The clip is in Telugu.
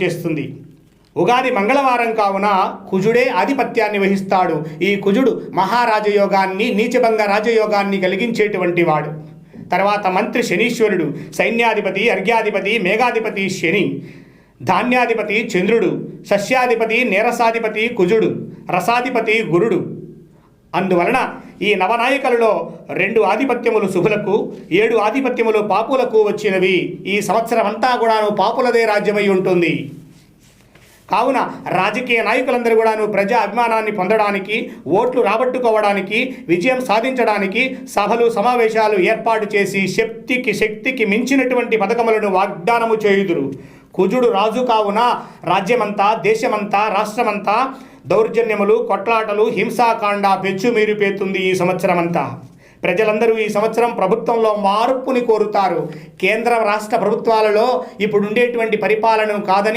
చేస్తుంది. ఉగాది మంగళవారం కావున కుజుడే ఆధిపత్యాన్ని వహిస్తాడు. ఈ కుజుడు మహారాజయోగాన్ని, నీచభంగ రాజయోగాన్ని కలిగించేటువంటి వాడు. తర్వాత మంత్రి శనీశ్వరుడు, సైన్యాధిపతి, అర్ఘ్యాధిపతి, మేఘాధిపతి శని, ధాన్యాధిపతి చంద్రుడు, సస్యాధిపతి నీరసాధిపతి కుజుడు, రసాధిపతి గురుడు. అందువలన ఈ నవనాయకులలో 2 ఆధిపత్యములు శుభులకు, 7 ఆధిపత్యములు పాపులకు వచ్చినవి. ఈ సంవత్సరం అంతా కూడాను పాపులదే రాజ్యమై ఉంటుంది. కావున రాజకీయ నాయకులందరూ కూడాను ప్రజా అభిమానాన్ని పొందడానికి, ఓట్లు రాబట్టుకోవడానికి, విజయం సాధించడానికి సభలు సమావేశాలు ఏర్పాటు చేసి శక్తికి మించినటువంటి పథకములను వాగ్దానము చేయుదురు. కుజుడు రాజు కావున రాజ్యమంతా, దేశమంతా, రాష్ట్రమంతా దౌర్జన్యములు, కొట్లాటలు, హింసాకాండ పెచ్చుమీరిపోతుంది. ఈ సంవత్సరం అంతా ప్రజలందరూ ఈ సంవత్సరం ప్రభుత్వంలో మార్పుని కోరుతారు. కేంద్ర రాష్ట్ర ప్రభుత్వాలలో ఇప్పుడు ఉండేటువంటి పరిపాలన కాదని